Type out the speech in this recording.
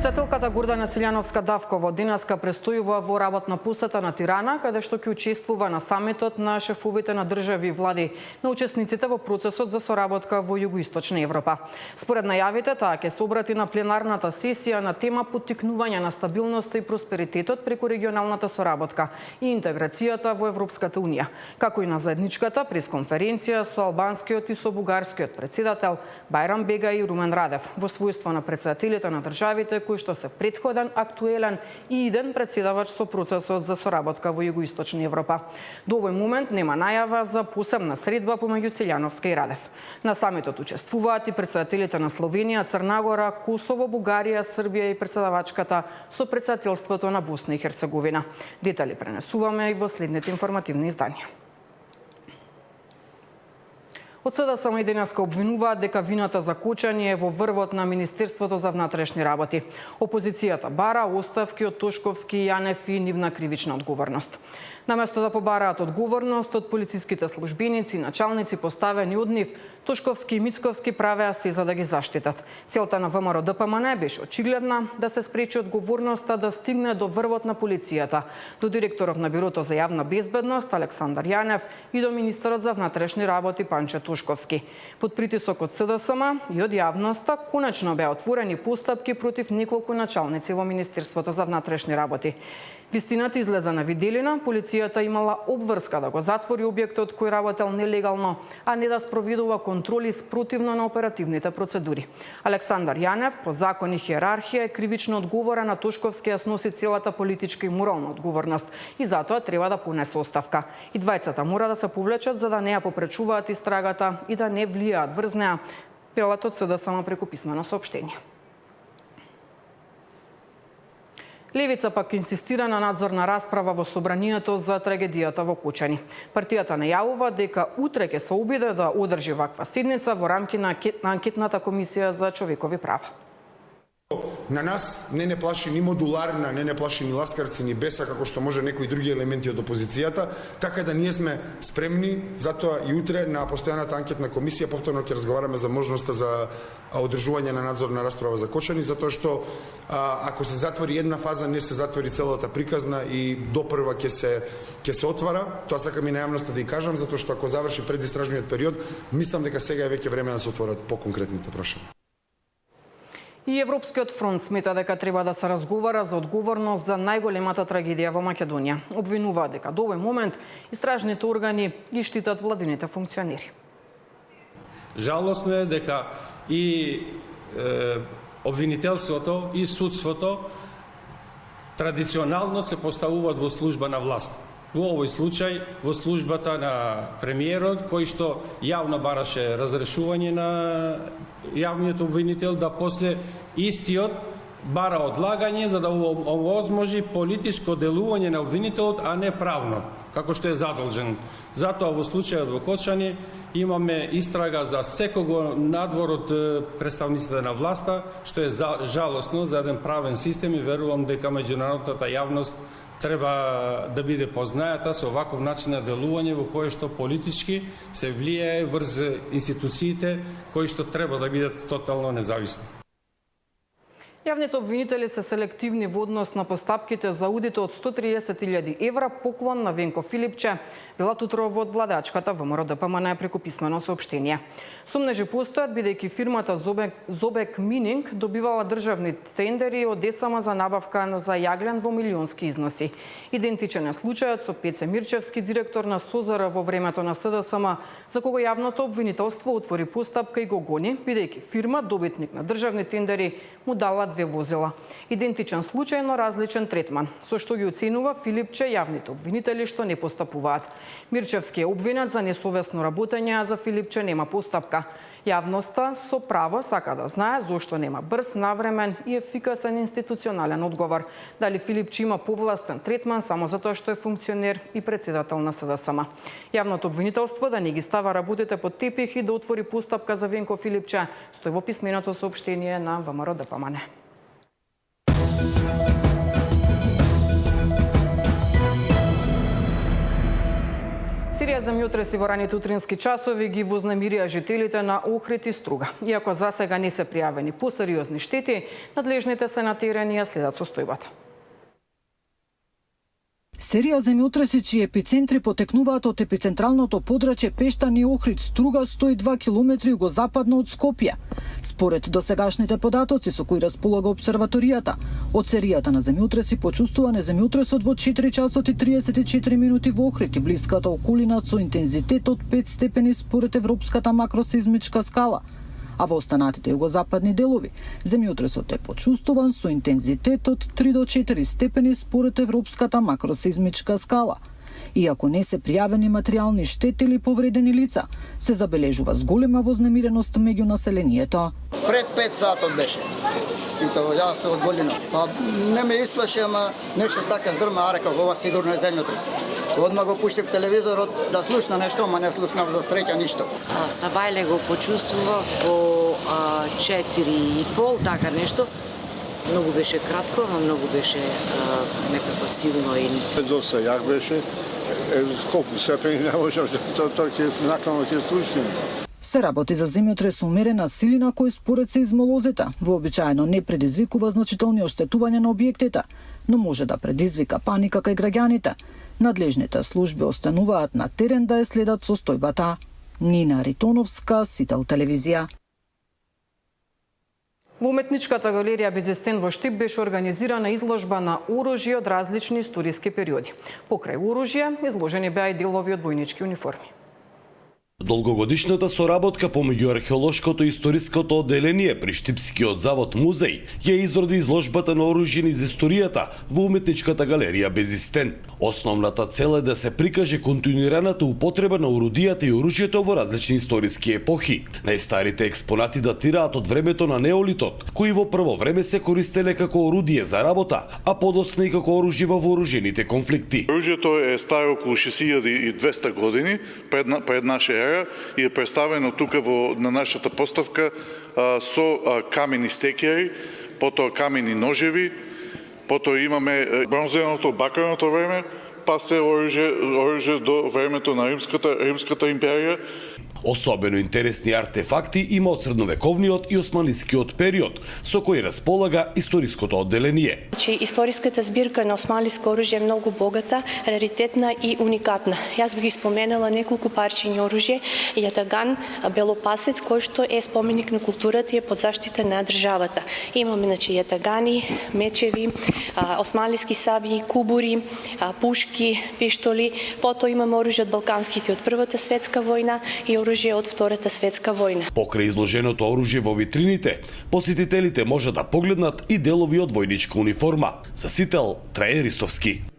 Писателката Гордана Силјановска-Давкова денеска престојува во работна посета на Тирана, каде што ќе учествува на самитот на шефовите на држави и влади на учесниците во процесот за соработка во Југоисточна Европа. Според најавите, таа ќе се обрати на пленарната сесија на тема поттикнување на стабилноста и просперитетот преку регионалната соработка и интеграцијата во Европската унија, како и на заедничката пресконференција со албанскиот и со бугарскиот председател Бајрам Бега и Румен Радев во својство на председателите на државите кој што се претходен, актуелен и иден председавач со процесот за соработка во Југоисточна Европа. До овој момент нема најава за посебна средба помеѓу Силјановска и Радев. На самитот учествуваат и председателите на Словенија, Црна Гора, Косово, Бугарија, Србија и председавачката со председателството на Босна и Херцеговина. Детали пренесуваме и во следните информативни изданија. Од СДСМ и денеска обвинуваат дека вината за кочање е во врвот на Министерството за внатрешни работи. Опозицијата бара оставки од Тошковски, Јанев и нивна кривична одговорност. Наместо да побараат одговорност од полициските службеници и началници поставени од нив, Тошковски и Мицковски правеа се за да ги заштитат. Целта на ВМРО ДПМН беше очигледна да се спречи одговорноста да стигне до врвот на полицијата, до директорот на Бирото за јавна безбедност Александар Јанев и до министерот за внатрешни работи Панче Тошковски. Под притисок од СДСМ и од јавноста конечно беа отворени постапки против неколку началници во Министерството за внатрешни работи. Вистината излезе на виделина, полицијата имала обврска да го затвори објектот кој работел нелегално, а не да спроведува контроли спротивно на оперативните процедури. Александар Јанев по закон и хиерархија е кривично одговорен, а Тошковски ја сноси целата политичка и морална одговорност и затоа треба да понесе оставка. И двајцата мора да се повлечат за да не ја попречуваат истрагата и да не влијаат врз неа, велат од СДСМ преку писмено соопштение. Левица пак инсистира на надзорна расправа во собранието за трагедијата во Кочани. Партијата најавува дека утре ќе се обиде да одржи ваква седница во рамки на анкетната комисија за човекови права. На нас не плаши ни модуларна, не плаши ни ласкарци, ни беса, како што може некои други елементи од опозицијата, така да ние сме спремни, затоа и утре на постојаната анкетна комисија повторно ќе разговараме за можноста за одржување на надзорна расправа за Кочани, затоа што ако се затвори една фаза, не се затвори целата приказна и до прва ќе се отвара. Тоа сакам и на јавноста да ја кажам, затоа што ако заврши предистражниот период, мислам дека сега е веќе време да се отворат поконкретните прашања. И Европскиот фронт смета дека треба да се разговара за одговорност за најголемата трагедија во Македонија. Обвинува дека до овој момент истражните органи ги штитат владините функционери. Жалосно е дека и обвинителството и судството традиционално се поставуваат во служба на власт. Во овој случај во службата на премиерот, кој што јавно бараше разрешување на јавниот обвинител, да после истиот бара одлагање за да овозможи политичко делување на обвинителот, а не правно, како што е задолжен. Затоа во случајот во Кочани имаме истрага за секого надвор од представниците на власта, што е жалосно за еден правен систем и верувам дека меѓународната јавност треба да биде познајата со оваков начин на делување во кој што политички се влијае врз институциите кои што треба да бидат тотално независни. Јавните обвинители се селективни во однос на постапките за аудит од 130.000 евра поклон на Венко Филипче, велат утрово од владачката ВМРО ДПМН преку писмено соопштение. Сомнежи постојат бидејќи фирмата Зобек Мининг добивала државни тендери од ДСМ за набавка за јаглен во милионски износи. Идентичен е случајот со Пеце Мирчевски, директор на СОЗР во времето на СДСМ, за кого јавното обвинителство отвори постапка и го гони, бидејќи фирма добитник на државни тендери му дала 2 возила. Идентичен случај, но различен третман, со што ги оценува Филипче јавните обвинители што не постапуваат. Мирчевски е обвинет за несовесно работење, а за Филипче нема постапка. Јавноста со право сака да знае зошто нема брз, навремен и ефикасен институционален одговор. Дали Филипче има повластен третман само затоа што е функционер и председател на СДСМ. Јавното обвинителство да не ги става работите под тепих и да отвори постапка за Венко Филипче, стои во писменото соопштение на ВМРО ДПМН. Серија земјотреси во раните утрински часови ги вознемирија жителите на Охрид и Струга. Иако засега не се пријавени посериозни штети, надлежните се на терен ја следат состојбата. Серија земјотреси чии епицентри потекнуваат од епицентралното подрачје Пештани и Охрид Струга 102 километри југозападно од Скопје. Според досегашните податоци со кои располага обсерваторијата, од серијата на земјотреси почувствуван е земјотресот во 4 часот и 34 минути во Охрид и блиската околина со интензитет од 5 степени според Европската макросеизмичка скала. А во останатите југозападни делови, земјотресот е почувствуван со интензитет од 3 до 4 степени според Европската макросеизмичка скала. Иако не се пријавени материјални штети или повредени лица, се забележува зголема вознемиреност меѓу населението. Пред 5 сатот беше. И тоа јас се одголина. Па не ме исплаше, ама нешто така здрма, рекав, ова сигурно е земјотрес. Одма го пуштив телевизорот да слушна нешто, ама не слушнав за среќа ништо. Сабајле го почувствував во 4:30, така нешто. Многу беше кратко, ама многу беше некако силно и доста јак беше. Сколку степени не можам тоа ќе накамо ќе слушам. Се работи за земјотрес умерена силина кој според сеизмолозите вообичаено не предизвикува значителни оштетувања на објектите, но може да предизвика паника кај граѓаните. Надлежните служби остануваат на терен да ја следат состојбата. Нина Ритоновска, Сител телевизија. Во уметничката галерија Безестен во Штип беше организирана изложба на оружје од различни историски периоди. Покрај оружје изложени беа и делови од војнички униформи. Долгогодишната соработка помеѓу археолошкото и историското одделение при Штипскиот завод музеј ја изроди изложбата на оружје низ историјата во уметничката галерија Безистен. Основната цел е да се прикаже континуираната употреба на орудијата и оружјето во различни историски епохи. Најстарите експонати датираат од времето на неолитот, кои во прво време се користеле како орудие за работа, а подоцна и како оружје во вооружените конфликти. Оружјето е старо околу 6200 години пред наша ера и е представено тука на нашата поставка со камени секери, потоа камени ножеви, потоа имаме бронзеното, бакарното време, па се оружје до времето на Римската империја. Особено интересни артефакти има од средновековниот и османлискиот период, со кој располага историското одделение. Историската збирка на османлиско оружје е многу богата, раритетна и уникатна. Јас бих ги споменала неколку парчиња оружје, јатаган, белопасец, кој што е споменик на културата и е под заштита на државата. Имаме јатагани, мечеви, османлиски сабји, кубури, пушки, пиштоли, потоа имаме оружје од балканските од Првата светска војна и оружје од Втората светска војна. Покрај изложеното оружје во витрините, посетителите може да погледнат и делови од војничка униформа. За Сител, Трајан Ристовски.